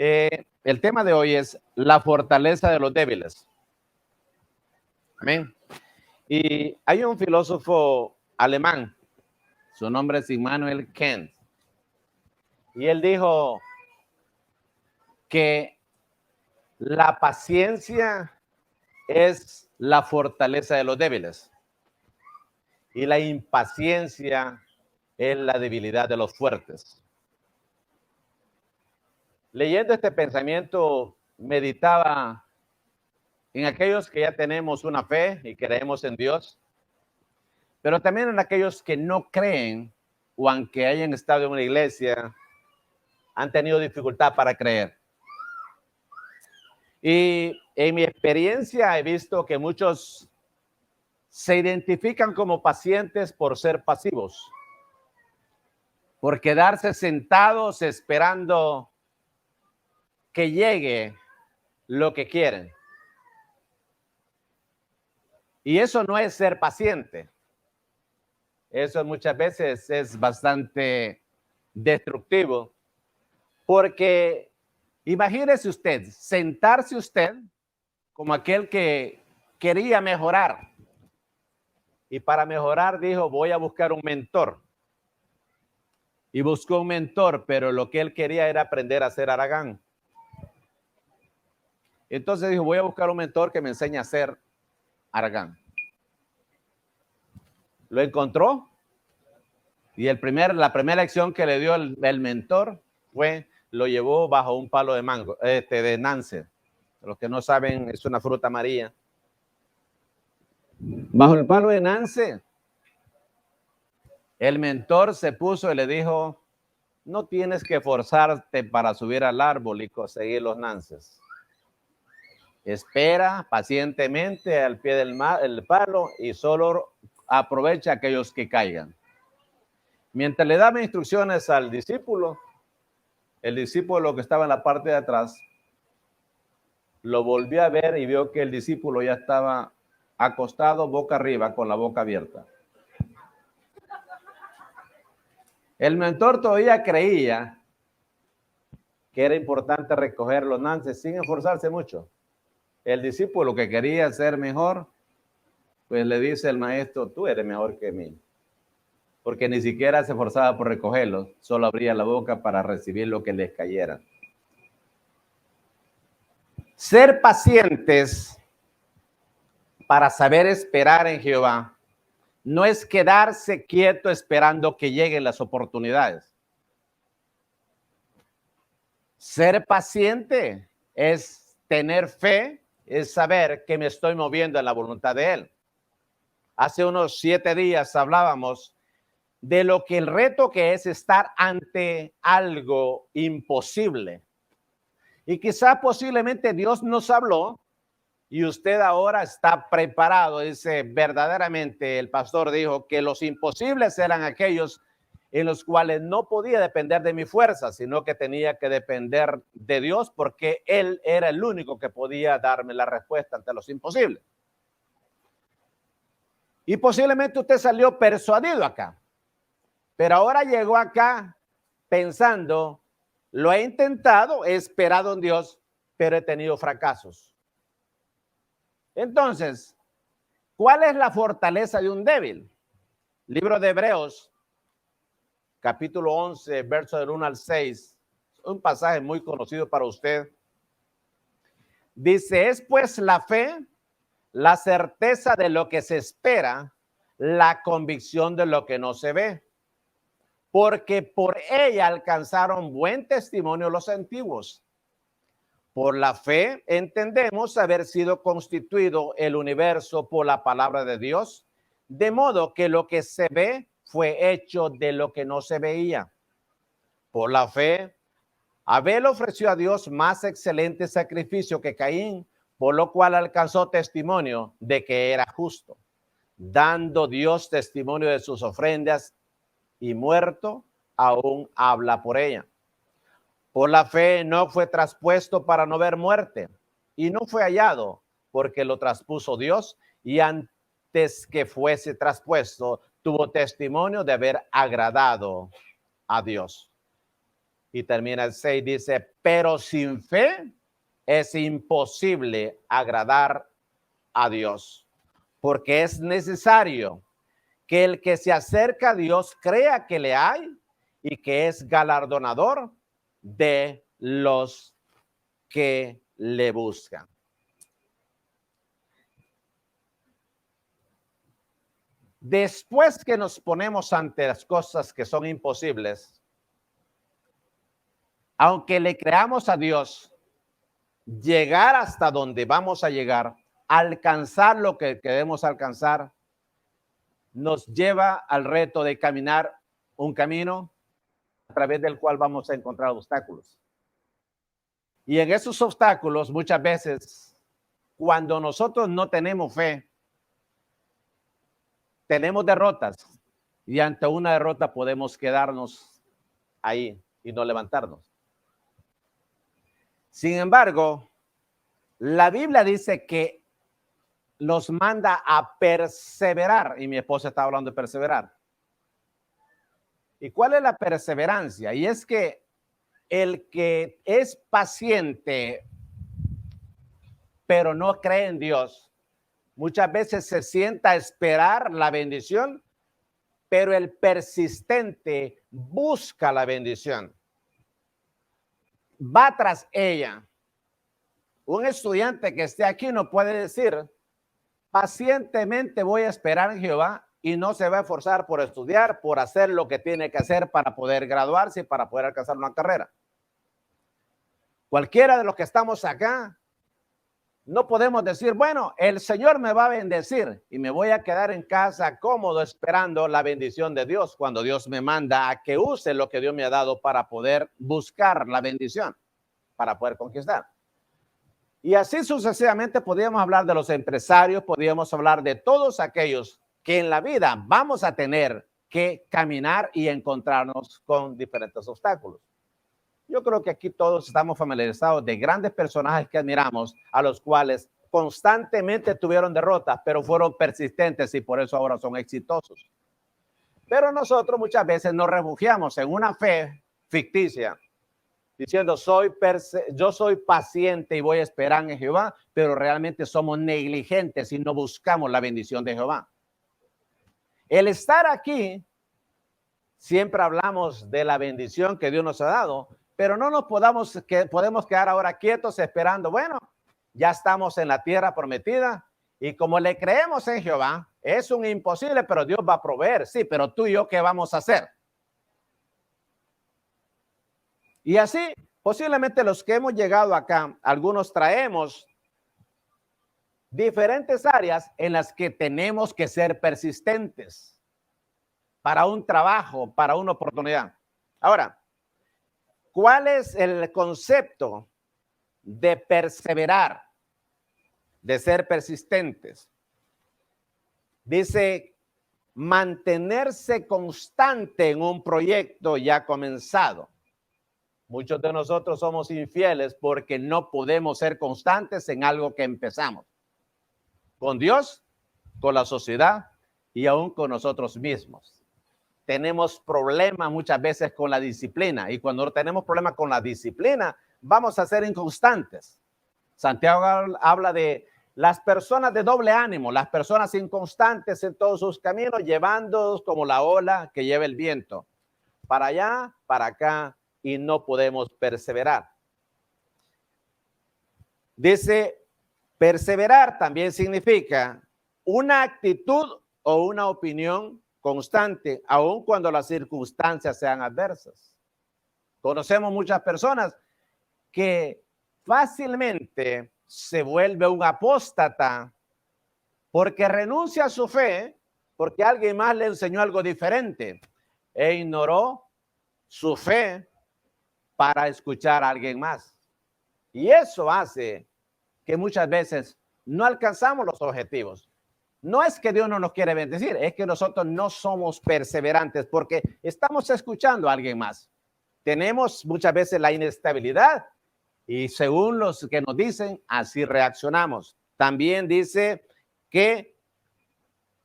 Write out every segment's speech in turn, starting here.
El tema de hoy es la fortaleza de los débiles. Amén. Y hay un filósofo alemán, su nombre es Immanuel Kant, y él dijo que la paciencia es la fortaleza de los débiles y la impaciencia es la debilidad de los fuertes. Leyendo este pensamiento, meditaba en aquellos que ya tenemos una fe y creemos en Dios, pero también en aquellos que no creen o aunque hayan estado en una iglesia, han tenido dificultad para creer. Y en mi experiencia he visto que muchos se identifican como pacientes por ser pasivos, por quedarse sentados esperando que llegue lo que quieren. Y eso no es ser paciente. Eso muchas veces es bastante destructivo, porque imagínese usted, sentarse usted como aquel que quería mejorar. Y para mejorar dijo, voy a buscar un mentor. Y buscó un mentor, pero lo que él quería era aprender a ser haragán. Entonces dijo, voy a buscar un mentor que me enseñe a ser haragán. Lo encontró y la primera lección que le dio el mentor fue, lo llevó bajo un palo de mango, de nance. Los que no saben, es una fruta amarilla. Bajo el palo de nance, el mentor se puso y le dijo, no tienes que forzarte para subir al árbol y conseguir los nances. Espera pacientemente al pie del palo y solo aprovecha aquellos que caigan. Mientras le daba instrucciones al discípulo, el discípulo que estaba en la parte de atrás lo volvió a ver y vio que el discípulo ya estaba acostado boca arriba con la boca abierta. El mentor todavía creía que era importante recoger los nances sin esforzarse mucho. El discípulo que quería ser mejor, pues le dice el maestro, tú eres mejor que mí. Porque ni siquiera se esforzaba por recogerlos, solo abría la boca para recibir lo que les cayera. Ser pacientes para saber esperar en Jehová no es quedarse quieto esperando que lleguen las oportunidades. Ser paciente es tener fe, es saber que me estoy moviendo en la voluntad de Él. Hace unos 7 días hablábamos de lo que el reto que es estar ante algo imposible. Y quizá posiblemente Dios nos habló y usted ahora está preparado. Dice, verdaderamente el pastor dijo que los imposibles eran aquellos en los cuales no podía depender de mi fuerza, sino que tenía que depender de Dios porque Él era el único que podía darme la respuesta ante los imposibles. Y posiblemente usted salió persuadido acá, pero ahora llegó acá pensando, lo he intentado, he esperado en Dios, pero he tenido fracasos. Entonces, ¿cuál es la fortaleza de un débil? Libro de Hebreos, capítulo 11, verso del 1 al 6, un pasaje muy conocido para usted. Dice, es pues la fe, la certeza de lo que se espera, la convicción de lo que no se ve. Porque por ella alcanzaron buen testimonio los antiguos. Por la fe entendemos haber sido constituido el universo por la palabra de Dios, de modo que lo que se ve fue hecho de lo que no se veía. Por la fe, Abel ofreció a Dios más excelente sacrificio que Caín, por lo cual alcanzó testimonio de que era justo, dando Dios testimonio de sus ofrendas, y muerto aún habla por ella. Por la fe no fue traspuesto para no ver muerte, y no fue hallado porque lo traspuso Dios, y antes que fuese traspuesto tuvo testimonio de haber agradado a Dios. Y termina el 6, dice, pero sin fe es imposible agradar a Dios, porque es necesario que el que se acerca a Dios crea que le hay y que es galardonador de los que le buscan. Después que nos ponemos ante las cosas que son imposibles, aunque le creamos a Dios, llegar hasta donde vamos a llegar, alcanzar lo que queremos alcanzar, nos lleva al reto de caminar un camino a través del cual vamos a encontrar obstáculos. Y en esos obstáculos, muchas veces, cuando nosotros no tenemos fe, tenemos derrotas y ante una derrota podemos quedarnos ahí y no levantarnos. Sin embargo, la Biblia dice que nos manda a perseverar, y mi esposa está hablando de perseverar. ¿Y cuál es la perseverancia? Y es que el que es paciente, pero no cree en Dios, muchas veces se sienta a esperar la bendición, pero el persistente busca la bendición. Va tras ella. Un estudiante que esté aquí no puede decir, pacientemente voy a esperar en Jehová y no se va a esforzar por estudiar, por hacer lo que tiene que hacer para poder graduarse y para poder alcanzar una carrera. Cualquiera de los que estamos acá, no podemos decir, bueno, el Señor me va a bendecir y me voy a quedar en casa cómodo esperando la bendición de Dios cuando Dios me manda a que use lo que Dios me ha dado para poder buscar la bendición, para poder conquistar. Y así sucesivamente podríamos hablar de los empresarios, podríamos hablar de todos aquellos que en la vida vamos a tener que caminar y encontrarnos con diferentes obstáculos. Yo creo que aquí todos estamos familiarizados de grandes personajes que admiramos, a los cuales constantemente tuvieron derrotas, pero fueron persistentes y por eso ahora son exitosos. Pero nosotros muchas veces nos refugiamos en una fe ficticia, diciendo yo soy paciente y voy a esperar en Jehová, pero realmente somos negligentes y no buscamos la bendición de Jehová. El estar aquí, siempre hablamos de la bendición que Dios nos ha dado, pero no nos podemos quedar ahora quietos esperando, bueno, ya estamos en la tierra prometida y como le creemos en Jehová, es un imposible, pero Dios va a proveer. Sí, pero tú y yo, ¿qué vamos a hacer? Y así, posiblemente los que hemos llegado acá, algunos traemos diferentes áreas en las que tenemos que ser persistentes para un trabajo, para una oportunidad. Ahora, ¿cuál es el concepto de perseverar, de ser persistentes? Dice, mantenerse constante en un proyecto ya comenzado. Muchos de nosotros somos infieles porque no podemos ser constantes en algo que empezamos. Con Dios, con la sociedad y aún con nosotros mismos. Tenemos problemas muchas veces con la disciplina y cuando tenemos problemas con la disciplina, vamos a ser inconstantes. Santiago habla de las personas de doble ánimo, las personas inconstantes en todos sus caminos, llevándonos como la ola que lleva el viento, para allá, para acá, y no podemos perseverar. Dice, perseverar también significa una actitud o una opinión constante, aun cuando las circunstancias sean adversas. Conocemos muchas personas que fácilmente se vuelve un apóstata porque renuncia a su fe, porque alguien más le enseñó algo diferente e ignoró su fe para escuchar a alguien más. Y eso hace que muchas veces no alcanzamos los objetivos. No es que Dios no nos quiere bendecir, es que nosotros no somos perseverantes porque estamos escuchando a alguien más. Tenemos muchas veces la inestabilidad y según los que nos dicen, así reaccionamos. También dice que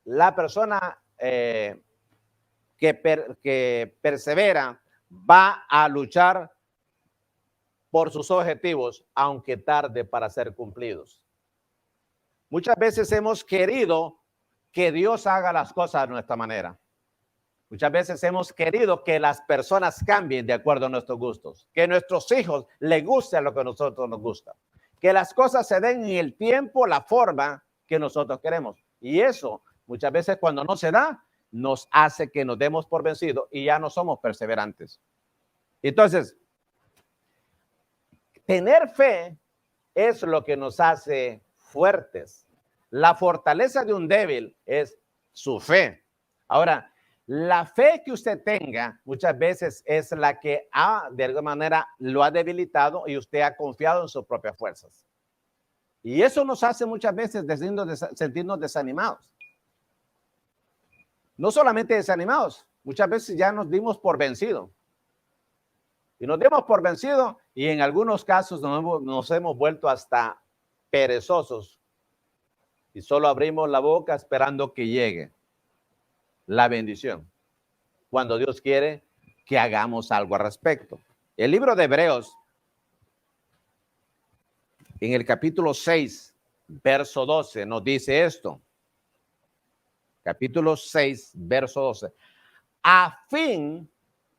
la persona que persevera va a luchar por sus objetivos, aunque tarde para ser cumplidos. Muchas veces hemos querido que Dios haga las cosas de nuestra manera. Muchas veces hemos querido que las personas cambien de acuerdo a nuestros gustos, que nuestros hijos les guste lo que a nosotros nos gusta, que las cosas se den en el tiempo, la forma que nosotros queremos. Y eso, muchas veces cuando no se da, nos hace que nos demos por vencidos y ya no somos perseverantes. Entonces, tener fe es lo que nos hace fuertes. La fortaleza de un débil es su fe. Ahora, la fe que usted tenga muchas veces es la que de alguna manera lo ha debilitado y usted ha confiado en sus propias fuerzas. Y eso nos hace muchas veces sentirnos desanimados. No solamente desanimados, muchas veces ya nos dimos por vencido. Y nos dimos por vencido y en algunos casos nos hemos vuelto hasta perezosos. Y solo abrimos la boca esperando que llegue la bendición, cuando Dios quiere que hagamos algo al respecto. El libro de Hebreos, en el capítulo 6, verso 12, nos dice esto. Capítulo 6, verso 12. A fin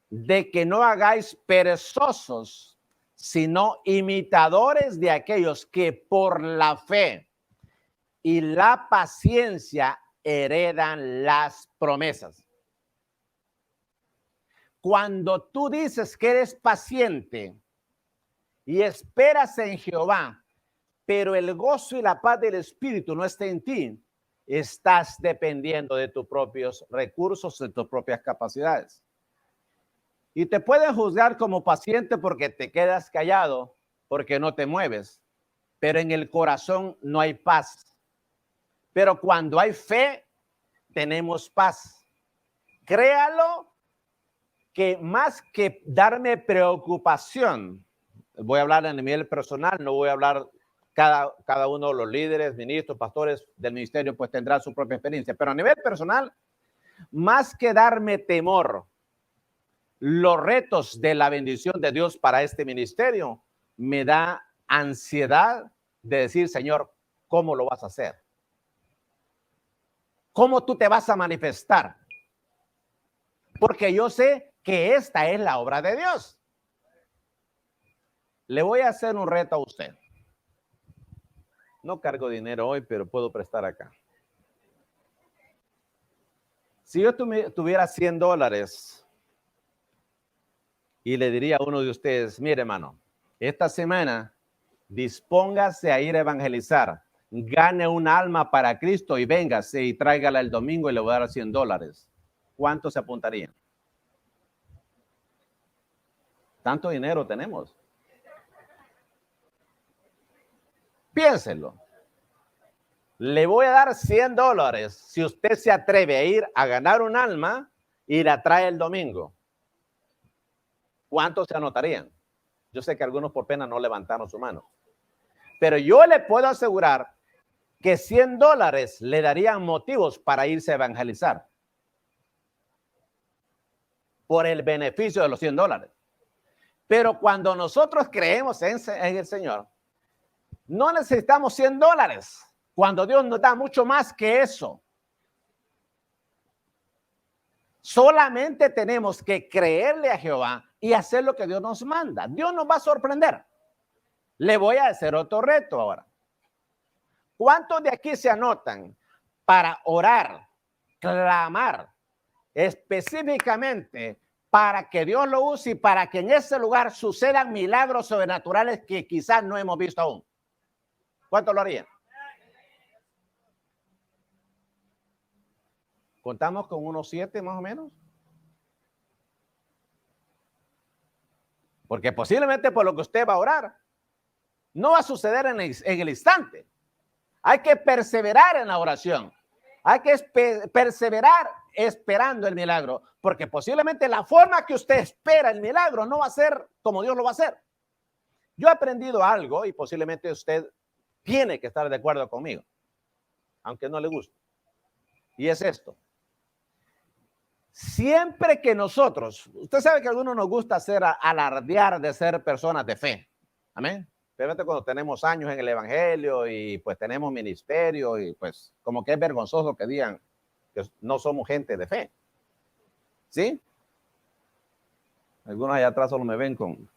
de que no hagáis perezosos, sino imitadores de aquellos que por la fe y la paciencia heredan las promesas. Cuando tú dices que eres paciente y esperas en Jehová, pero el gozo y la paz del Espíritu no está en ti, estás dependiendo de tus propios recursos, de tus propias capacidades. Y te pueden juzgar como paciente porque te quedas callado, porque no te mueves, pero en el corazón no hay paz. Pero cuando hay fe, tenemos paz. Créalo que más que darme preocupación, voy a hablar a nivel personal, no voy a hablar cada uno de los líderes, ministros, pastores del ministerio, pues tendrá su propia experiencia. Pero a nivel personal, más que darme temor, los retos de la bendición de Dios para este ministerio, me da ansiedad de decir, Señor, ¿cómo lo vas a hacer? ¿Cómo tú te vas a manifestar? Porque yo sé que esta es la obra de Dios. Le voy a hacer un reto a usted. No cargo dinero hoy, pero puedo prestar acá. Si yo tuviera $100 y le diría a uno de ustedes, mire hermano, esta semana dispóngase a ir a evangelizar, gane un alma para Cristo y véngase y tráigala el domingo y le voy a dar $100. ¿Cuántos se apuntarían? Tanto dinero tenemos. Piénselo. Le voy a dar $100 si usted se atreve a ir a ganar un alma y la trae el domingo. ¿Cuántos se anotarían? Yo sé que algunos por pena no levantaron su mano. Pero yo le puedo asegurar que $100 le darían motivos para irse a evangelizar. Por el beneficio de los $100. Pero cuando nosotros creemos en el Señor, no necesitamos $100. Cuando Dios nos da mucho más que eso. Solamente tenemos que creerle a Jehová y hacer lo que Dios nos manda. Dios nos va a sorprender. Le voy a hacer otro reto ahora. ¿Cuántos de aquí se anotan para orar, clamar específicamente para que Dios lo use y para que en ese lugar sucedan milagros sobrenaturales que quizás no hemos visto aún? ¿Cuántos lo harían? ¿Contamos con unos 7 más o menos? Porque posiblemente por lo que usted va a orar, no va a suceder en el instante. Hay que perseverar en la oración. Hay que perseverar esperando el milagro, porque posiblemente la forma que usted espera el milagro no va a ser como Dios lo va a hacer. Yo he aprendido algo y posiblemente usted tiene que estar de acuerdo conmigo, aunque no le guste. Y es esto. Siempre que nosotros, usted sabe que a algunos nos gusta alardear de ser personas de fe. Amén. Especialmente cuando tenemos años en el evangelio y pues tenemos ministerio y pues como que es vergonzoso que digan que no somos gente de fe. ¿Sí? Algunos allá atrás solo me ven con,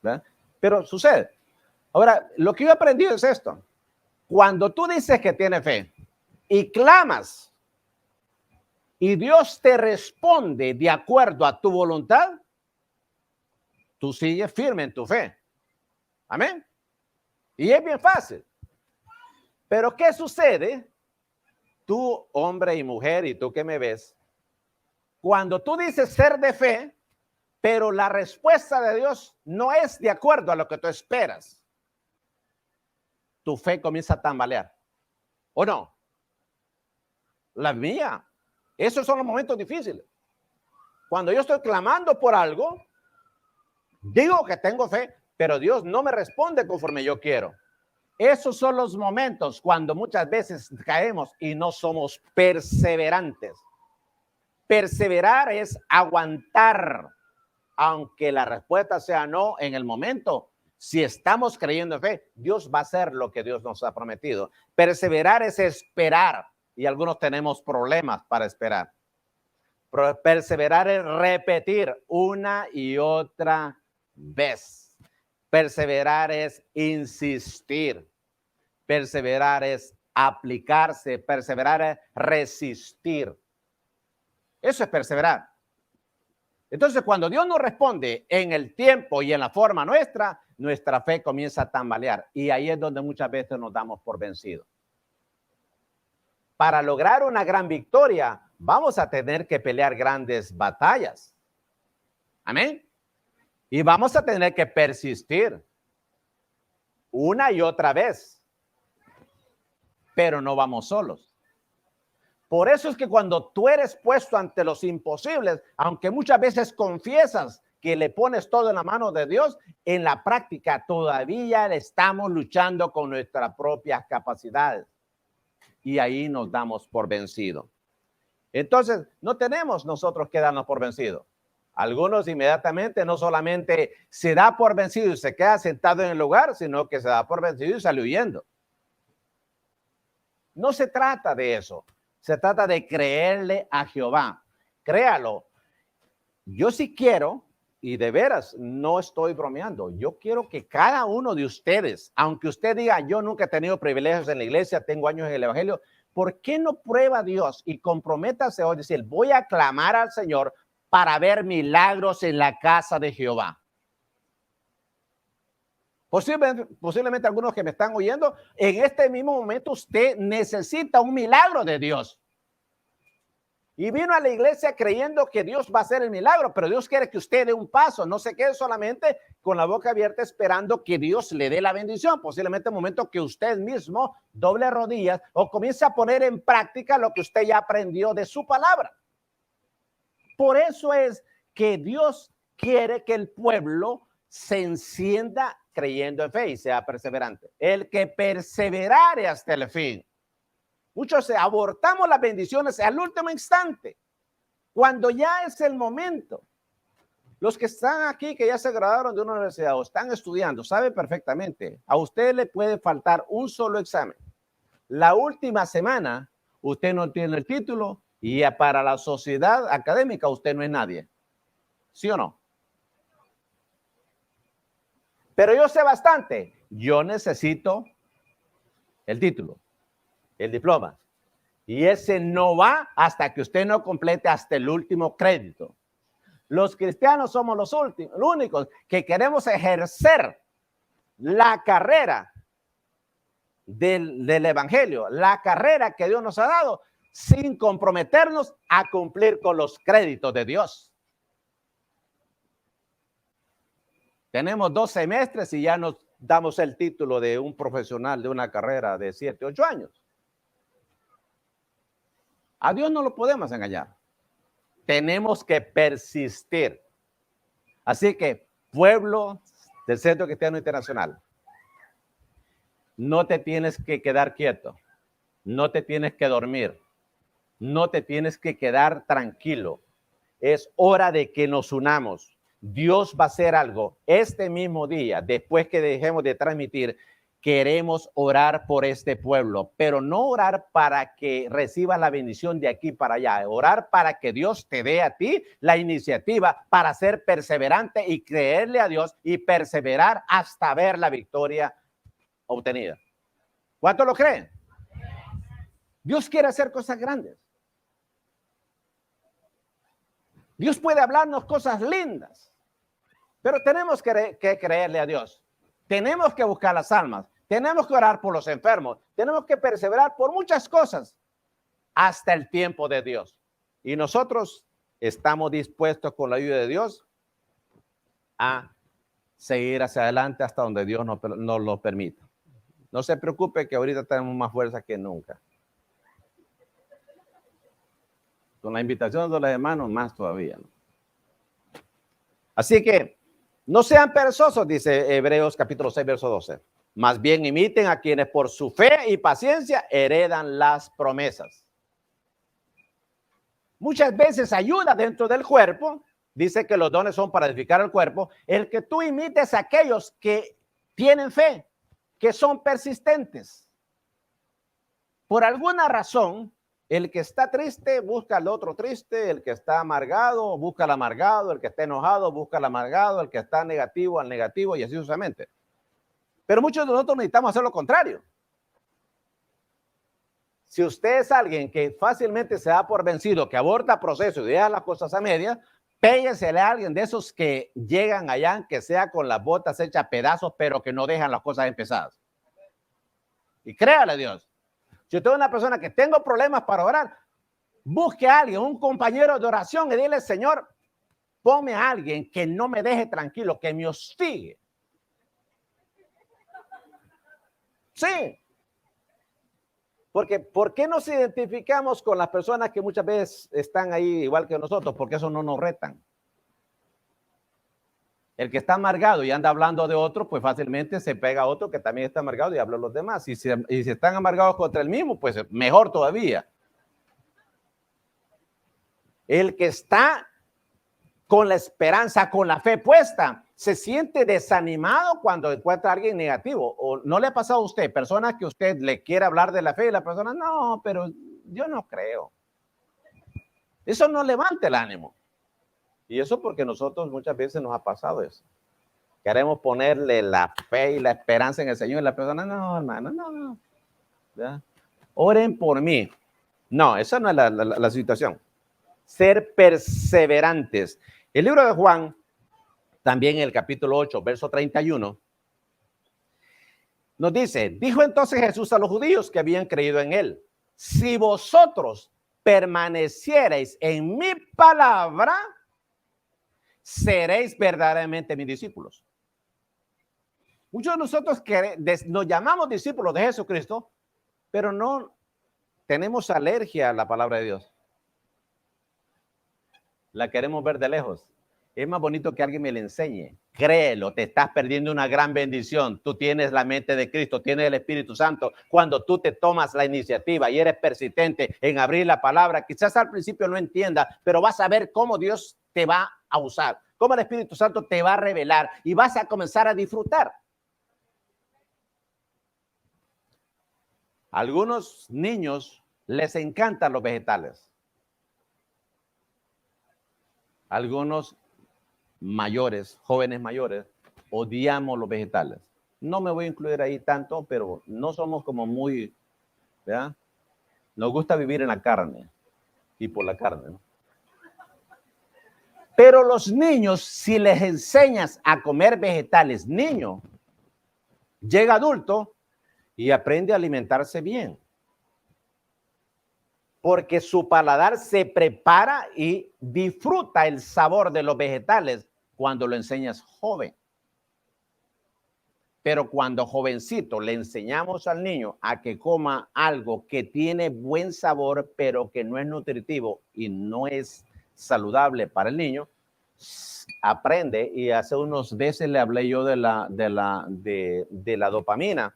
¿verdad? Pero sucede. Ahora, lo que yo he aprendido es esto. Cuando tú dices que tienes fe y clamas y Dios te responde de acuerdo a tu voluntad, tú sigues firme en tu fe. Amén. Y es bien fácil. Pero ¿qué sucede? Tú, hombre y mujer, y tú que me ves, cuando tú dices ser de fe, pero la respuesta de Dios no es de acuerdo a lo que tú esperas, tu fe comienza a tambalear. ¿O no? La mía. Esos son los momentos difíciles. Cuando yo estoy clamando por algo, digo que tengo fe, pero Dios no me responde conforme yo quiero. Esos son los momentos cuando muchas veces caemos y no somos perseverantes. Perseverar es aguantar, aunque la respuesta sea no en el momento. Si estamos creyendo en fe, Dios va a hacer lo que Dios nos ha prometido. Perseverar es esperar, y algunos tenemos problemas para esperar. Perseverar es repetir una y otra vez. Perseverar es insistir. Perseverar es aplicarse. Perseverar es resistir. Eso es perseverar. Entonces, cuando Dios nos responde en el tiempo y en la forma nuestra, nuestra fe comienza a tambalear. Y ahí es donde muchas veces nos damos por vencidos. Para lograr una gran victoria, vamos a tener que pelear grandes batallas. Amén. Y vamos a tener que persistir una y otra vez. Pero no vamos solos. Por eso es que cuando tú eres puesto ante los imposibles, aunque muchas veces confiesas que le pones todo en la mano de Dios, en la práctica todavía estamos luchando con nuestras propias capacidades. Y ahí nos damos por vencido. Entonces, no tenemos nosotros que darnos por vencido. Algunos inmediatamente no solamente se da por vencido y se queda sentado en el lugar, sino que se da por vencido y sale huyendo. No se trata de eso. Se trata de creerle a Jehová. Créalo. Yo sí quiero, y de veras no estoy bromeando, yo quiero que cada uno de ustedes, aunque usted diga, yo nunca he tenido privilegios en la iglesia, tengo años en el evangelio, ¿por qué no prueba a Dios y comprométase hoy? Decir, voy a clamar al Señor para ver milagros en la casa de Jehová. Posiblemente algunos que me están oyendo, en este mismo momento usted necesita un milagro de Dios. Y vino a la iglesia creyendo que Dios va a hacer el milagro, pero Dios quiere que usted dé un paso, no se quede solamente con la boca abierta esperando que Dios le dé la bendición. Posiblemente el momento que usted mismo doble rodillas o comience a poner en práctica lo que usted ya aprendió de su palabra. Por eso es que Dios quiere que el pueblo se encienda creyendo en fe y sea perseverante. El que perseverare hasta el fin. Muchos abortamos las bendiciones al último instante, cuando ya es el momento. Los que están aquí, que ya se graduaron de una universidad o están estudiando, saben perfectamente, a usted le puede faltar un solo examen. La última semana, usted no tiene el título y para la sociedad académica usted no es nadie. ¿Sí o no? Pero yo sé bastante. Yo necesito el título, el diploma. Y ese no va hasta que usted no complete hasta el último crédito. Los cristianos somos los únicos que queremos ejercer la carrera del evangelio, la carrera que Dios nos ha dado, sin comprometernos a cumplir con los créditos de Dios. Tenemos 2 semestres y ya nos damos el título de un profesional de una carrera de 7, 8 años. A Dios no lo podemos engañar. Tenemos que persistir. Así que, pueblo del Centro Cristiano Internacional, no te tienes que quedar quieto. No te tienes que dormir. No te tienes que quedar tranquilo. Es hora de que nos unamos. Dios va a hacer algo este mismo día, después que dejemos de transmitir. Queremos orar por este pueblo, pero no orar para que reciba la bendición de aquí para allá, orar para que Dios te dé a ti la iniciativa para ser perseverante y creerle a Dios y perseverar hasta ver la victoria obtenida. ¿Cuánto lo creen? Dios quiere hacer cosas grandes. Dios puede hablarnos cosas lindas, pero tenemos que creerle a Dios. Tenemos que buscar las almas. Tenemos que orar por los enfermos. Tenemos que perseverar por muchas cosas hasta el tiempo de Dios. Y nosotros estamos dispuestos con la ayuda de Dios a seguir hacia adelante hasta donde Dios nos lo permita. No se preocupe que ahorita tenemos más fuerza que nunca. Con la invitación de los hermanos, más todavía, ¿no? Así que no sean perezosos, dice Hebreos capítulo 6, verso 12. Más bien imiten a quienes por su fe y paciencia heredan las promesas. Muchas veces ayuda dentro del cuerpo. Dice que los dones son para edificar el cuerpo. El que tú imites a aquellos que tienen fe, que son persistentes. Por alguna razón, el que está triste busca al otro triste, el que está amargado busca al amargado, el que está enojado busca al amargado, el que está negativo al negativo y así sucesivamente. Pero muchos de nosotros necesitamos hacer lo contrario. Si usted es alguien que fácilmente se da por vencido, que aborta proceso y deja las cosas a medias, péguesele a alguien de esos que llegan allá, que sea con las botas hechas pedazos, pero que no dejan las cosas empezadas. Y créale a Dios. Si usted es una persona que tengo problemas para orar, busque a alguien, un compañero de oración y dile, Señor, ponme a alguien que no me deje tranquilo, que me hostigue. Sí. Porque, ¿por qué nos identificamos con las personas que muchas veces están ahí igual que nosotros? Porque eso no nos retan. El que está amargado y anda hablando de otro, pues fácilmente se pega a otro que también está amargado y habla a los demás. Y si están amargados contra el mismo, pues mejor todavía. El que está con la esperanza, con la fe puesta, se siente desanimado cuando encuentra a alguien negativo. ¿O no le ha pasado a usted, personas que usted le quiere hablar de la fe y la persona, no, pero yo no creo? Eso no levanta el ánimo. Y eso porque nosotros muchas veces nos ha pasado eso. Queremos ponerle la fe y la esperanza en el Señor y la persona, no, hermano, no. ¿Ya? Oren por mí. No, esa no es la situación. Ser perseverantes. El libro de Juan, también en el capítulo 8, verso 31, nos dice, dijo entonces Jesús a los judíos que habían creído en él, si vosotros permanecierais en mi palabra, seréis verdaderamente mis discípulos. Muchos de nosotros nos llamamos discípulos de Jesucristo, pero no tenemos alergia a la palabra de Dios. La queremos ver de lejos. Es más bonito que alguien me la enseñe. Créelo, te estás perdiendo una gran bendición. Tú tienes la mente de Cristo, tienes el Espíritu Santo. Cuando tú te tomas la iniciativa y eres persistente en abrir la palabra, quizás al principio no entienda, pero vas a ver cómo Dios te va a usar, cómo el Espíritu Santo te va a revelar y vas a comenzar a disfrutar. A algunos niños les encantan los vegetales. Algunos mayores, jóvenes mayores, odiamos los vegetales. No me voy a incluir ahí tanto, pero no somos como muy, ¿verdad? Nos gusta vivir en la carne y por la carne, ¿no? Pero los niños, si les enseñas a comer vegetales, niño, llega adulto y aprende a alimentarse bien. Porque su paladar se prepara y disfruta el sabor de los vegetales cuando lo enseñas joven. Pero cuando jovencito le enseñamos al niño a que coma algo que tiene buen sabor, pero que no es nutritivo y no es saludable para el niño, aprende. Y hace unos veces le hablé yo de la dopamina.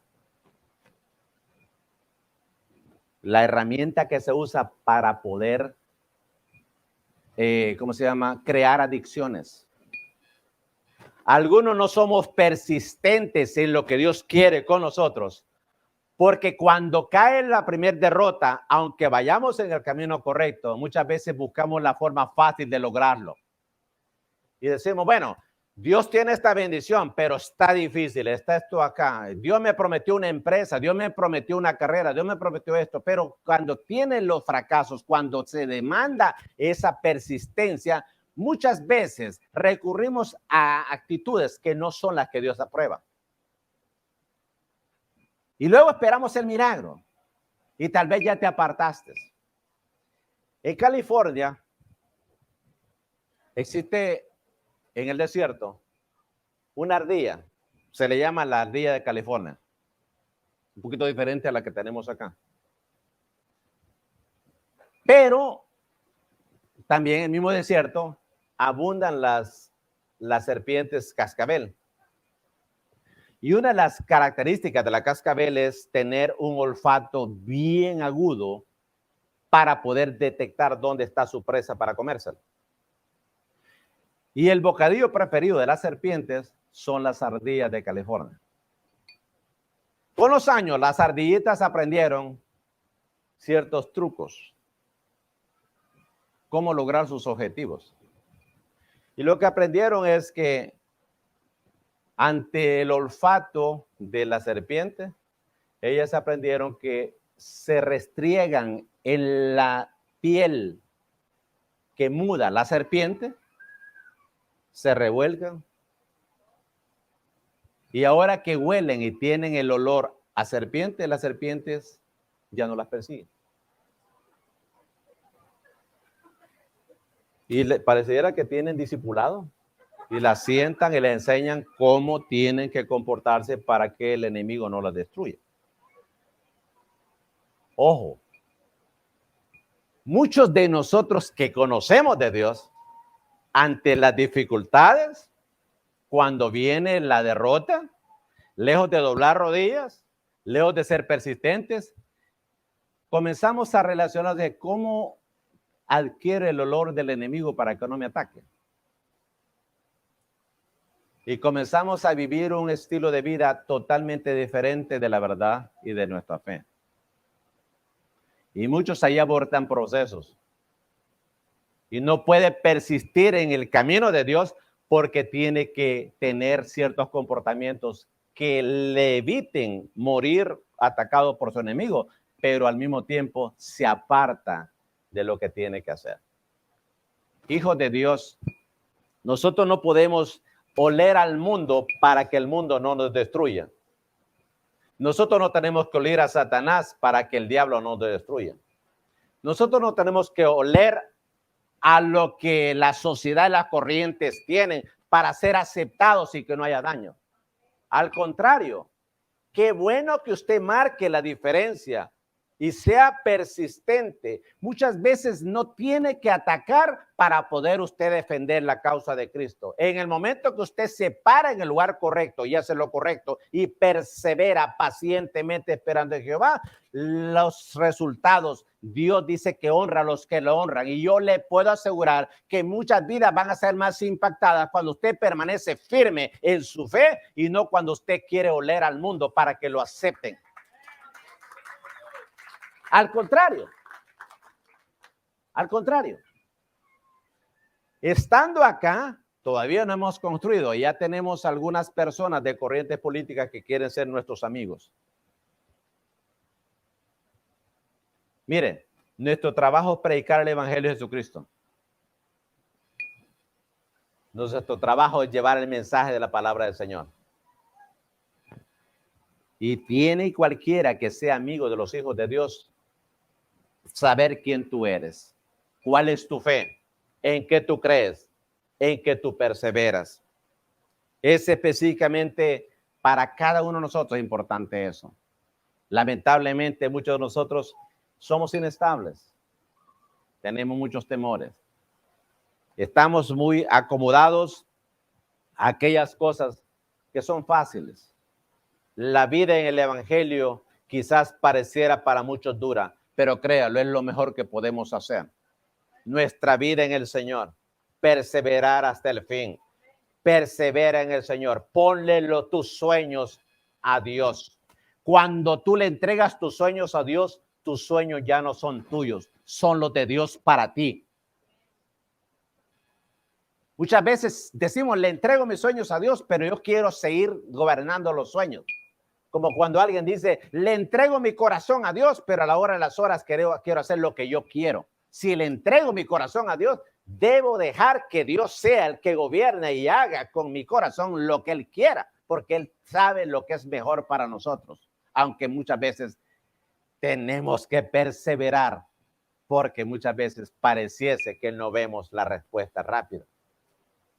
La herramienta que se usa para poder, ¿cómo se llama? Crear adicciones. Algunos no somos persistentes en lo que Dios quiere con nosotros, porque cuando cae la primera derrota, aunque vayamos en el camino correcto, muchas veces buscamos la forma fácil de lograrlo. Y decimos, bueno, Dios tiene esta bendición, pero está difícil, está esto acá. Dios me prometió una empresa, Dios me prometió una carrera, Dios me prometió esto, pero cuando tienen los fracasos, cuando se demanda esa persistencia, muchas veces recurrimos a actitudes que no son las que Dios aprueba. Y luego esperamos el milagro. Y tal vez ya te apartaste. En California existe en el desierto una ardilla. Se le llama la ardilla de California. Un poquito diferente a la que tenemos acá. Pero también en el mismo desierto abundan las serpientes cascabel. Y una de las características de la cascabel es tener un olfato bien agudo para poder detectar dónde está su presa para comérsela. Y el bocadillo preferido de las serpientes son las ardillas de California. Con los años, las ardillitas aprendieron ciertos trucos, cómo lograr sus objetivos. Y lo que aprendieron es que ante el olfato de la serpiente, ellas aprendieron que se restriegan en la piel que muda la serpiente, se revuelcan, y ahora que huelen y tienen el olor a serpiente, las serpientes ya no las persiguen. Y pareciera que tienen discipulado y las sientan y les enseñan cómo tienen que comportarse para que el enemigo no las destruya. Ojo, muchos de nosotros que conocemos de Dios, ante las dificultades, cuando viene la derrota, lejos de doblar rodillas, lejos de ser persistentes, comenzamos a relacionar de cómo adquiere el olor del enemigo para que no me ataque. Y comenzamos a vivir un estilo de vida totalmente diferente de la verdad y de nuestra fe. Y muchos ahí abortan procesos. Y no puede persistir en el camino de Dios porque tiene que tener ciertos comportamientos que le eviten morir atacado por su enemigo, pero al mismo tiempo se aparta de lo que tiene que hacer. Hijos de Dios, nosotros no podemos oler al mundo para que el mundo no nos destruya. Nosotros no tenemos que oler a Satanás para que el diablo no nos destruya. Nosotros no tenemos que oler a lo que la sociedad y las corrientes tienen para ser aceptados y que no haya daño. Al contrario, qué bueno que usted marque la diferencia y sea persistente. Muchas veces no tiene que atacar para poder usted defender la causa de Cristo. En el momento que usted se para en el lugar correcto y hace lo correcto y persevera pacientemente esperando en Jehová, los resultados, Dios dice que honra a los que lo honran. Y yo le puedo asegurar que muchas vidas van a ser más impactadas cuando usted permanece firme en su fe y no cuando usted quiere oler al mundo para que lo acepten. Al contrario, estando acá, todavía no hemos construido, ya tenemos algunas personas de corrientes políticas que quieren ser nuestros amigos. Miren, nuestro trabajo es predicar el Evangelio de Jesucristo. Nuestro trabajo es llevar el mensaje de la palabra del Señor. Y tiene cualquiera que sea amigo de los hijos de Dios saber quién tú eres, cuál es tu fe, en qué tú crees, en qué tú perseveras. Es específicamente para cada uno de nosotros importante eso. Lamentablemente muchos de nosotros somos inestables, tenemos muchos temores, estamos muy acomodados a aquellas cosas que son fáciles. La vida en el Evangelio quizás pareciera para muchos dura, pero créalo, es lo mejor que podemos hacer. Nuestra vida en el Señor, perseverar hasta el fin. persevera en el Señor. Ponle tus sueños a Dios. Cuando tú le entregas tus sueños a Dios, tus sueños ya no son tuyos, son los de Dios para ti. Muchas veces decimos, le entrego mis sueños a Dios, pero yo quiero seguir gobernando los sueños. Como cuando alguien dice, le entrego mi corazón a Dios, pero a la hora de las horas quiero hacer lo que yo quiero. Si le entrego mi corazón a Dios, debo dejar que Dios sea el que gobierne y haga con mi corazón lo que Él quiera, porque Él sabe lo que es mejor para nosotros. Aunque muchas veces tenemos que perseverar, porque muchas veces pareciese que no vemos la respuesta rápida.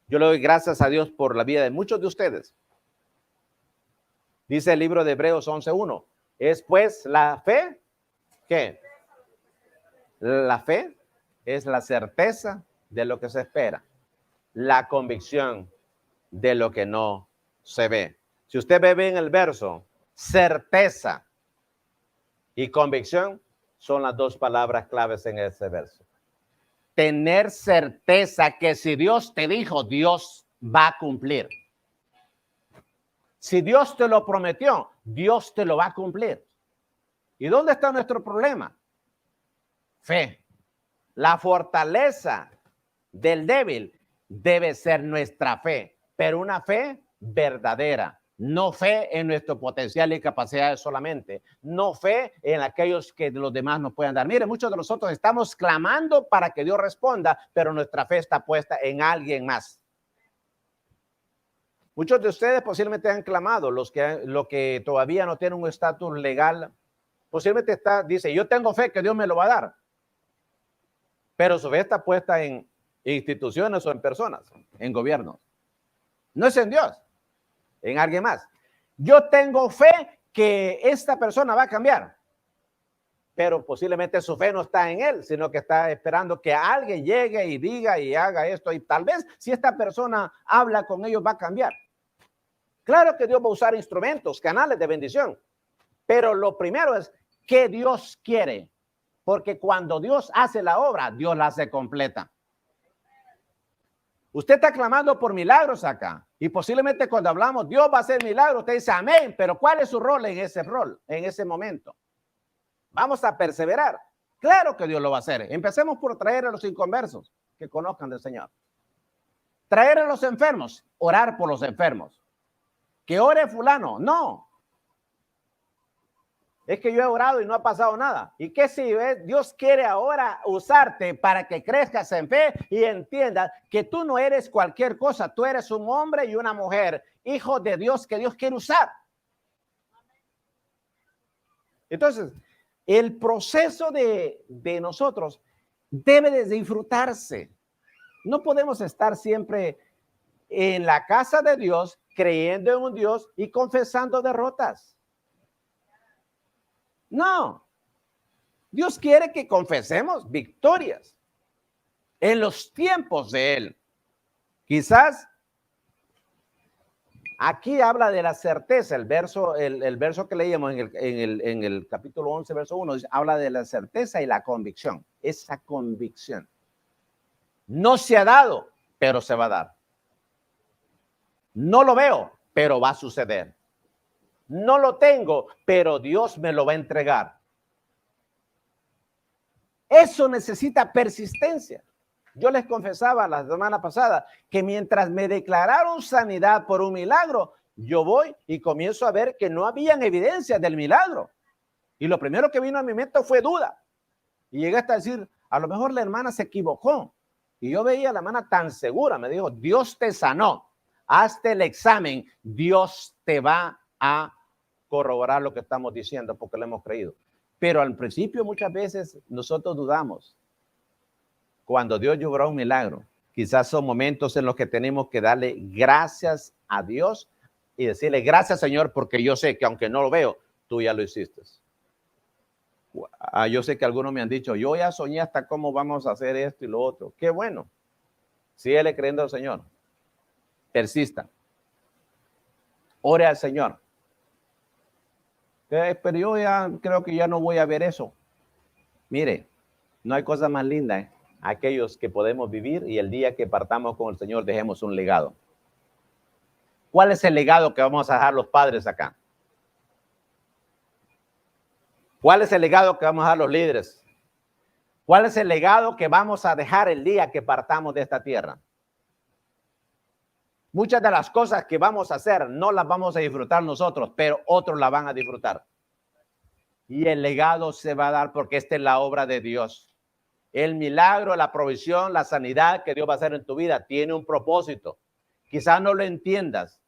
Yo le doy gracias a Dios por la vida de muchos de ustedes. Dice el libro de Hebreos 11:1. Es pues la fe, ¿qué? La fe es la certeza de lo que se espera, la convicción de lo que no se ve. Si usted ve bien el verso, certeza y convicción son las dos palabras claves en ese verso. Tener certeza que si Dios te dijo, Dios va a cumplir. Si Dios te lo prometió, Dios te lo va a cumplir. ¿Y dónde está nuestro problema? Fe. La fortaleza del débil debe ser nuestra fe, pero una fe verdadera. No fe en nuestro potencial y capacidades solamente. No fe en aquellos que los demás nos puedan dar. Mire, muchos de nosotros estamos clamando para que Dios responda, pero nuestra fe está puesta en alguien más. Muchos de ustedes posiblemente han clamado, los que todavía no tienen un estatus legal, posiblemente dice, yo tengo fe que Dios me lo va a dar. Pero su fe está puesta en instituciones o en personas, en gobiernos. No es en Dios, en alguien más. Yo tengo fe que esta persona va a cambiar, pero posiblemente su fe no está en él, sino que está esperando que alguien llegue y diga y haga esto. Y tal vez si esta persona habla con ellos va a cambiar. Claro que Dios va a usar instrumentos, canales de bendición, pero lo primero es que Dios quiere, porque cuando Dios hace la obra, Dios la hace completa. Usted está clamando por milagros acá y posiblemente cuando hablamos Dios va a hacer milagros, usted dice amén, pero ¿cuál es su rol, en ese momento? Vamos a perseverar. Claro que Dios lo va a hacer. Empecemos por traer a los inconversos que conozcan del Señor. Traer a los enfermos, orar por los enfermos. Que ore fulano, no. Es que yo he orado y no ha pasado nada. ¿Y qué si Dios quiere ahora usarte para que crezcas en fe y entiendas que tú no eres cualquier cosa? Tú eres un hombre y una mujer, hijo de Dios que Dios quiere usar. Entonces, el proceso de nosotros debe de disfrutarse. No podemos estar siempre en la casa de Dios, creyendo en un Dios y confesando derrotas. No, Dios quiere que confesemos victorias en los tiempos de Él. Quizás aquí habla de la certeza, el verso que leíamos en el capítulo 11, verso 1, habla de la certeza y la convicción. Esa convicción no se ha dado, pero se va a dar. No lo veo, pero va a suceder. No lo tengo, pero Dios me lo va a entregar. Eso necesita persistencia. Yo les confesaba la semana pasada que mientras me declararon sanidad por un milagro, yo voy y comienzo a ver que no habían evidencias del milagro. Y lo primero que vino a mi mente fue duda. Y llegué hasta decir, a lo mejor la hermana se equivocó. Y yo veía a la hermana tan segura, me dijo, Dios te sanó. Hazte el examen, Dios te va a corroborar lo que estamos diciendo porque lo hemos creído. Pero al principio muchas veces nosotros dudamos. Cuando Dios logró un milagro, quizás son momentos en los que tenemos que darle gracias a Dios y decirle gracias, Señor, porque yo sé que aunque no lo veo, tú ya lo hiciste. Yo sé que algunos me han dicho, yo ya soñé hasta cómo vamos a hacer esto y lo otro. Qué bueno. Síguele creyendo al Señor. Persista. Ore al Señor. Pero yo ya creo que ya no voy a ver eso. Mire, no hay cosa más linda, aquellos que podemos vivir y el día que partamos con el Señor dejemos un legado. ¿Cuál es el legado que vamos a dejar los padres acá? ¿Cuál es el legado que vamos a dejar los líderes? ¿Cuál es el legado que vamos a dejar el día que partamos de esta tierra? Muchas de las cosas que vamos a hacer no las vamos a disfrutar nosotros, pero otros la van a disfrutar. Y el legado se va a dar porque esta es la obra de Dios. El milagro, la provisión, la sanidad que Dios va a hacer en tu vida tiene un propósito. Quizás no lo entiendas.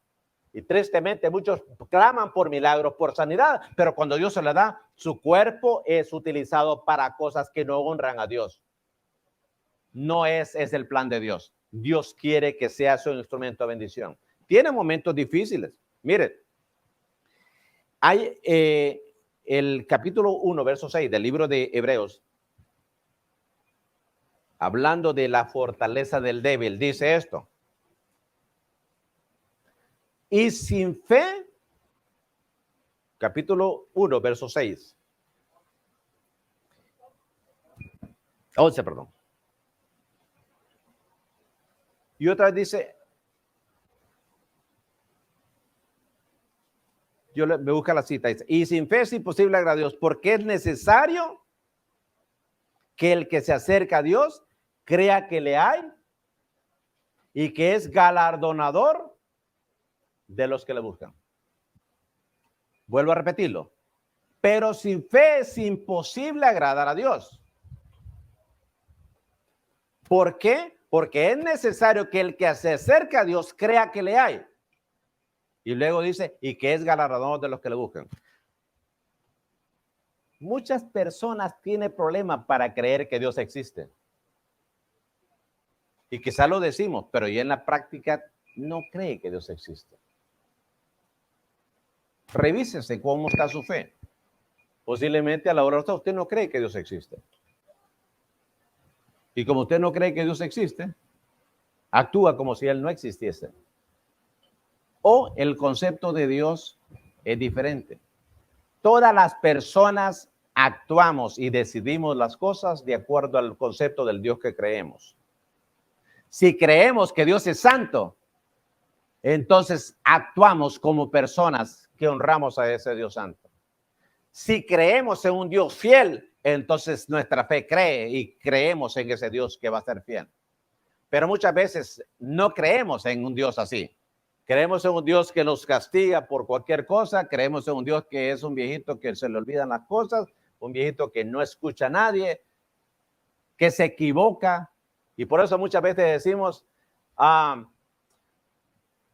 Y tristemente muchos claman por milagros, por sanidad, pero cuando Dios se la da, su cuerpo es utilizado para cosas que no honran a Dios. No es el plan de Dios. Dios quiere que sea su instrumento de bendición. Tiene momentos difíciles. Miren, hay el capítulo 1, verso 6 del libro de Hebreos, hablando de la fortaleza del débil, dice esto. Y sin fe, capítulo 1, verso 6. 11, perdón. Y otra vez dice, me busca la cita, dice, y sin fe es imposible agradar a Dios, porque es necesario que el que se acerca a Dios crea que le hay y que es galardonador de los que le buscan. Vuelvo a repetirlo. Pero sin fe es imposible agradar a Dios. ¿Por qué? Porque es necesario que el que se acerca a Dios crea que le hay. Y luego dice, y que es galardonador de los que le buscan. Muchas personas tienen problemas para creer que Dios existe. Y quizás lo decimos, pero ya en la práctica no cree que Dios existe. Revísese cómo está su fe. Posiblemente a la hora de usted no cree que Dios existe. Y como usted no cree que Dios existe, actúa como si Él no existiese. O el concepto de Dios es diferente. Todas las personas actuamos y decidimos las cosas de acuerdo al concepto del Dios que creemos. Si creemos que Dios es santo, entonces actuamos como personas que honramos a ese Dios santo. Si creemos en un Dios fiel, entonces nuestra fe cree y creemos en ese Dios que va a ser fiel. Pero muchas veces no creemos en un Dios así. Creemos en un Dios que nos castiga por cualquier cosa. Creemos en un Dios que es un viejito que se le olvidan las cosas, un viejito que no escucha a nadie, que se equivoca. Y por eso muchas veces decimos,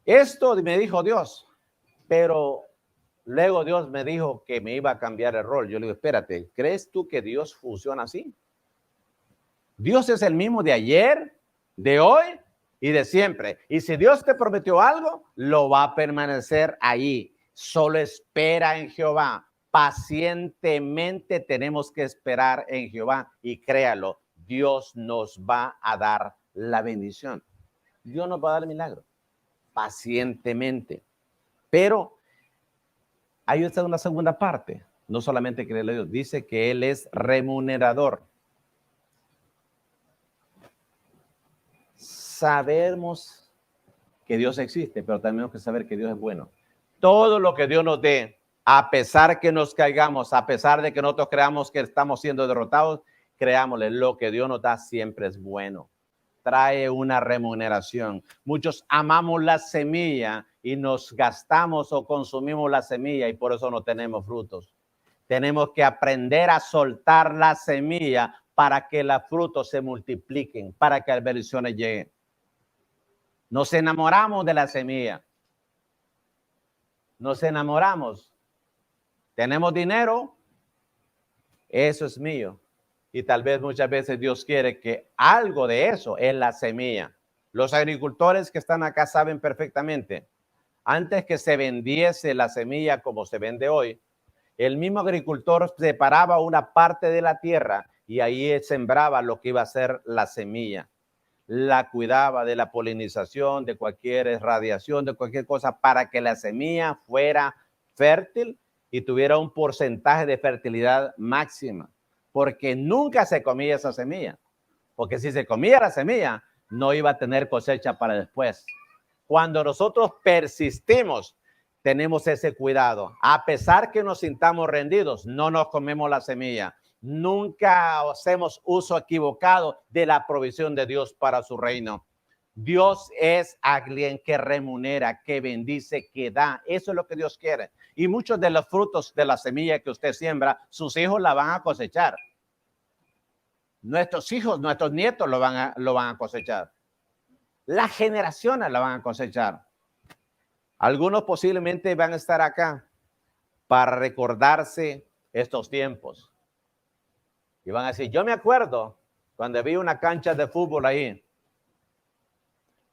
esto me dijo Dios, pero luego Dios me dijo que me iba a cambiar el rol. Yo le digo, espérate, ¿crees tú que Dios funciona así? Dios es el mismo de ayer, de hoy y de siempre. Y si Dios te prometió algo, lo va a permanecer ahí. Solo espera en Jehová. Pacientemente tenemos que esperar en Jehová y créalo, Dios nos va a dar la bendición. Dios nos va a dar el milagro. Pacientemente. Pero hay una segunda parte. No solamente creerle a Dios, dice que Él es remunerador. Sabemos que Dios existe, pero también tenemos que saber que Dios es bueno. Todo lo que Dios nos dé, a pesar que nos caigamos, a pesar de que nosotros creamos que estamos siendo derrotados, creámosle, lo que Dios nos da siempre es bueno. Trae una remuneración. Muchos amamos la semilla y nos gastamos o consumimos la semilla y por eso no tenemos frutos. Tenemos que aprender a soltar la semilla para que los frutos se multipliquen, para que las bendiciones lleguen. Nos enamoramos de la semilla. Nos enamoramos. Tenemos dinero. Eso es mío. Y tal vez muchas veces Dios quiere que algo de eso es la semilla. Los agricultores que están acá saben perfectamente. Antes que se vendiese la semilla como se vende hoy, el mismo agricultor separaba una parte de la tierra y ahí sembraba lo que iba a ser la semilla. La cuidaba de la polinización, de cualquier radiación, de cualquier cosa, para que la semilla fuera fértil y tuviera un porcentaje de fertilidad máxima. Porque nunca se comía esa semilla. Porque si se comía la semilla, no iba a tener cosecha para después. Cuando nosotros persistimos, tenemos ese cuidado. A pesar que nos sintamos rendidos, no nos comemos la semilla. Nunca hacemos uso equivocado de la provisión de Dios para su reino. Dios es alguien que remunera, que bendice, que da. Eso es lo que Dios quiere. Y muchos de los frutos de la semilla que usted siembra, sus hijos la van a cosechar. Nuestros hijos, nuestros nietos lo van a cosechar. Las generaciones la van a cosechar. Algunos posiblemente van a estar acá para recordarse estos tiempos. Y van a decir, yo me acuerdo cuando vi una cancha de fútbol ahí.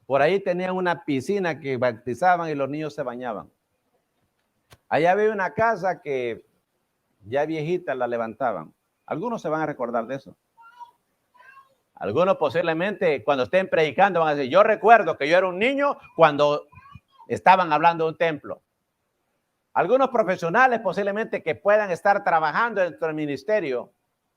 Por ahí tenían una piscina que bautizaban y los niños se bañaban. Allá había una casa que ya viejita la levantaban. Algunos se van a recordar de eso. Algunos posiblemente cuando estén predicando van a decir, yo recuerdo que yo era un niño cuando estaban hablando de un templo. Algunos profesionales posiblemente que puedan estar trabajando dentro del ministerio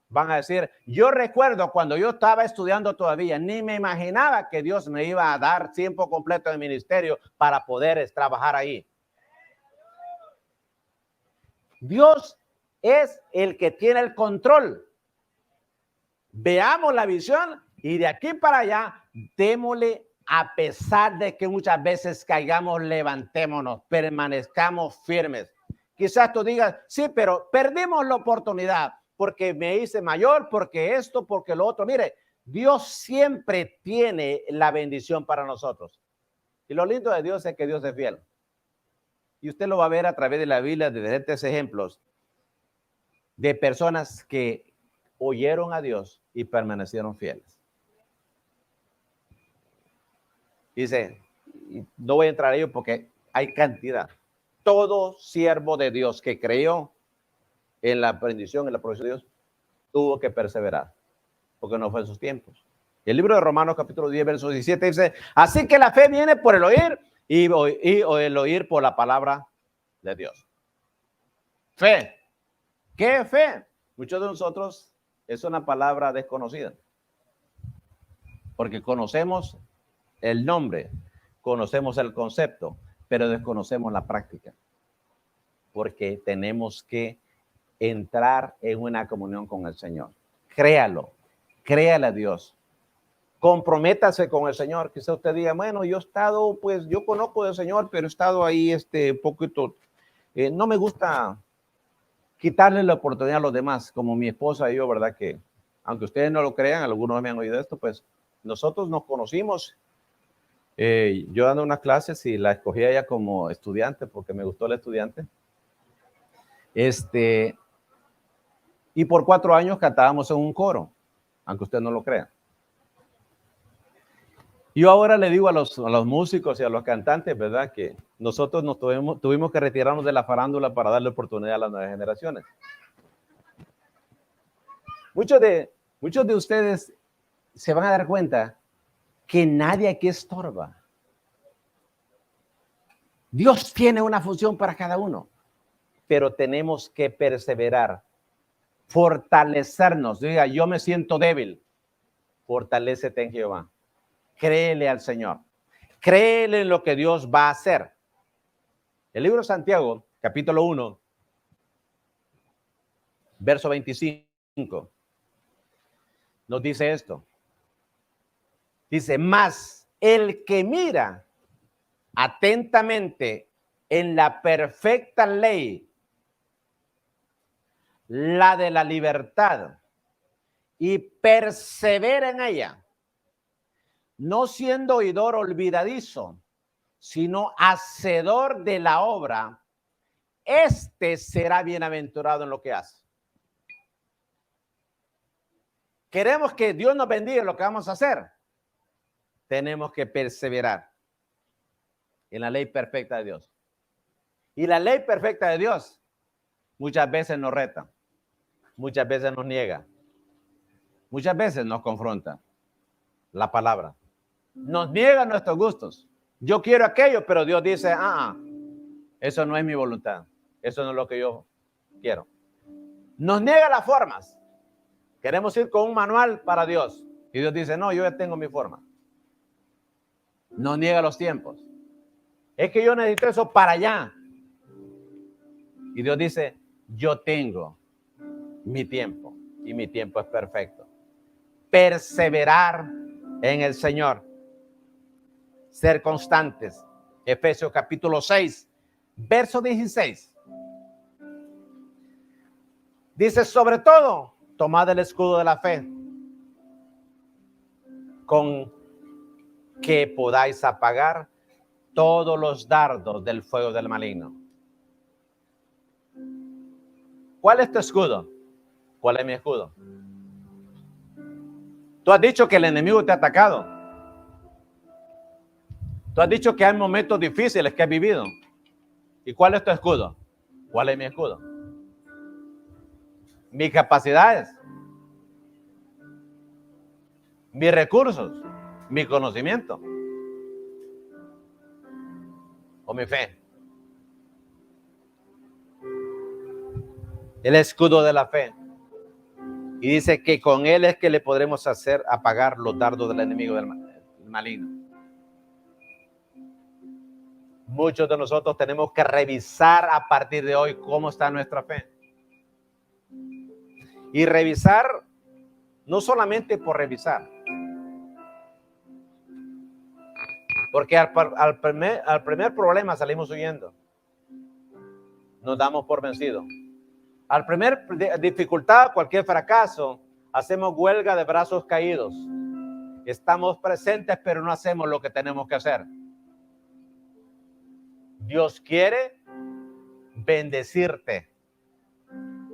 van a decir, yo recuerdo cuando yo estaba estudiando todavía, ni me imaginaba que Dios me iba a dar tiempo completo de ministerio para poder trabajar ahí. Dios es el que tiene el control. Veamos la visión y de aquí para allá, démosle, a pesar de que muchas veces caigamos, levantémonos, permanezcamos firmes. Quizás tú digas, sí, pero perdimos la oportunidad porque me hice mayor, porque esto, porque lo otro. Mire, Dios siempre tiene la bendición para nosotros. Y lo lindo de Dios es que Dios es fiel. Y usted lo va a ver a través de la Biblia, de diferentes ejemplos de personas que oyeron a Dios y permanecieron fieles. Dice, no voy a entrar a ello porque hay cantidad. Todo siervo de Dios que creyó en la bendición, en la provisión de Dios, tuvo que perseverar, porque no fue en sus tiempos. El libro de Romanos capítulo 10, verso 17 dice, así que la fe viene por el oír y el oír por la palabra de Dios. Fe. ¿Qué fe? Muchos de nosotros es una palabra desconocida, porque conocemos el nombre, conocemos el concepto, pero desconocemos la práctica, porque tenemos que entrar en una comunión con el Señor. Créalo, créale a Dios, comprométase con el Señor. Quizá usted diga, bueno, yo he estado, pues yo conozco del Señor, pero he estado ahí poquito, no me gusta quitarle la oportunidad a los demás, como mi esposa y yo, ¿verdad? Que aunque ustedes no lo crean, algunos me han oído esto, pues nosotros nos conocimos. Yo dando unas clases y la escogí a ella como estudiante porque me gustó el estudiante. Y por 4 años cantábamos en un coro, aunque usted no lo crea. Yo ahora le digo a los músicos y a los cantantes, ¿verdad? Que nosotros tuvimos que retirarnos de la farándula para darle oportunidad a las nuevas generaciones. Muchos de ustedes se van a dar cuenta que nadie aquí estorba. Dios tiene una función para cada uno, pero tenemos que perseverar, fortalecernos. Diga, yo me siento débil. Fortalécete en Jehová. Créele al Señor. Créele en lo que Dios va a hacer. El libro de Santiago, capítulo 1, verso 25, nos dice esto. Dice, mas el que mira atentamente en la perfecta ley, la de la libertad, y persevera en ella, no siendo oidor olvidadizo, sino hacedor de la obra, este será bienaventurado en lo que hace. Queremos que Dios nos bendiga en lo que vamos a hacer. Tenemos que perseverar en la ley perfecta de Dios. Y la ley perfecta de Dios muchas veces nos reta, muchas veces nos niega, muchas veces nos confronta. La palabra nos niega nuestros gustos. Yo quiero aquello, pero Dios dice, eso no es mi voluntad, eso no es lo que yo quiero. Nos niega las formas. Queremos ir con un manual para Dios y Dios dice, no, yo ya tengo mi forma. Nos niega los tiempos. Es que yo necesito eso para allá. Y Dios dice, yo tengo mi tiempo y mi tiempo es perfecto. Perseverar en el Señor. Ser constantes. Efesios capítulo 6, verso 16. Dice, sobre todo, tomad el escudo de la fe, con que podáis apagar todos los dardos del fuego del maligno. ¿Cuál es tu escudo? ¿Cuál es mi escudo? Tú has dicho que el enemigo te ha atacado. Tú has dicho que hay momentos difíciles que has vivido. ¿Y cuál es tu escudo? ¿Cuál es mi escudo? Mis capacidades, mis recursos, mi conocimiento o mi fe. El escudo de la fe. Y dice que con él es que le podremos hacer apagar los dardos del enemigo del maligno. Muchos de nosotros tenemos que revisar a partir de hoy cómo está nuestra fe. Y revisar no solamente por revisar. Porque al primer problema salimos huyendo. Nos damos por vencidos. Al primer dificultad, cualquier fracaso, hacemos huelga de brazos caídos. Estamos presentes, pero no hacemos lo que tenemos que hacer. Dios quiere bendecirte.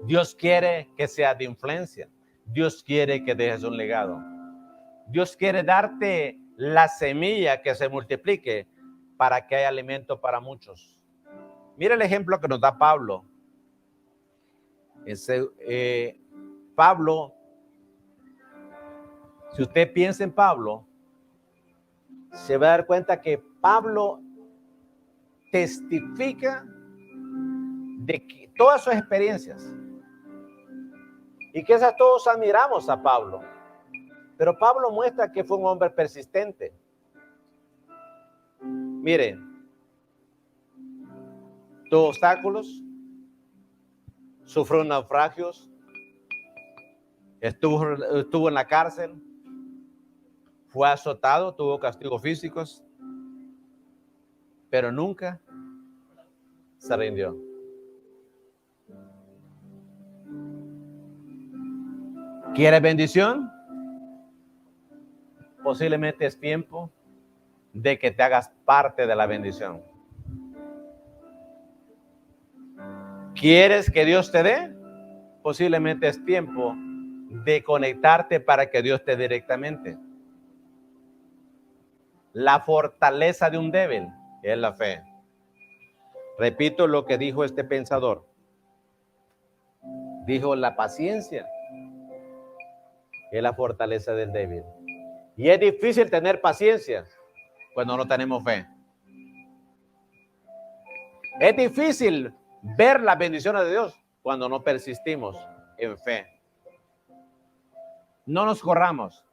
Dios quiere que seas de influencia. Dios quiere que dejes un legado. Dios quiere darte la semilla que se multiplique para que haya alimento para muchos. Mira el ejemplo que nos da Pablo. Pablo, si usted piensa en Pablo, se va a dar cuenta que Pablo testifica de que todas sus experiencias y que esas todos admiramos a Pablo, pero Pablo muestra que fue un hombre persistente. Mire, tuvo obstáculos, sufrió naufragios, estuvo en la cárcel, fue azotado, tuvo castigos físicos, pero nunca se rindió. ¿Quieres bendición? Posiblemente es tiempo de que te hagas parte de la bendición. ¿Quieres que Dios te dé? Posiblemente es tiempo de conectarte para que Dios te dé directamente. La fortaleza de un débil es la fe. Repito lo que dijo este pensador. Dijo, la paciencia es la fortaleza del débil. Y es difícil tener paciencia cuando no tenemos fe. Es difícil ver las bendiciones de Dios cuando no persistimos en fe. No nos corramos.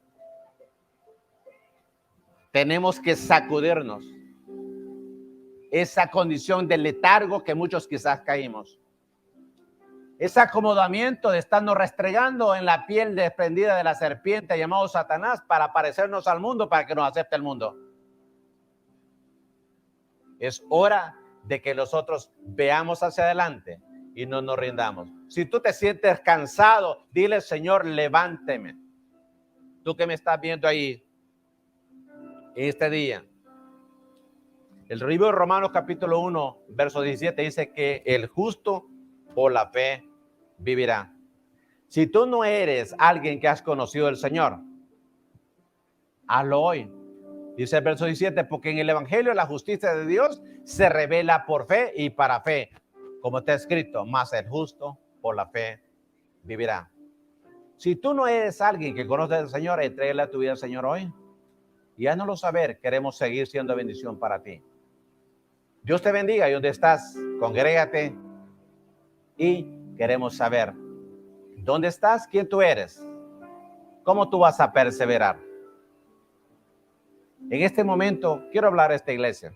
Tenemos que sacudirnos esa condición de letargo que muchos quizás caímos. Ese acomodamiento de estarnos restregando en la piel desprendida de la serpiente llamado Satanás para parecernos al mundo, para que nos acepte el mundo. Es hora de que nosotros veamos hacia adelante y no nos rindamos. Si tú te sientes cansado, dile, Señor, levánteme. Tú que me estás viendo ahí este día. El libro de Romanos capítulo 1, verso 17 dice que el justo por la fe vivirá. Si tú no eres alguien que has conocido al Señor, hazlo hoy. Dice el verso 17, porque en el evangelio la justicia de Dios se revela por fe y para fe. Como está escrito, mas el justo por la fe vivirá. Si tú no eres alguien que conoce al Señor, entrégale a tu vida al Señor hoy. Y hánoslo saber, queremos seguir siendo bendición para ti. Dios te bendiga y donde estás, congrégate y queremos saber dónde estás, quién tú eres, cómo tú vas a perseverar. En este momento quiero hablar a esta iglesia.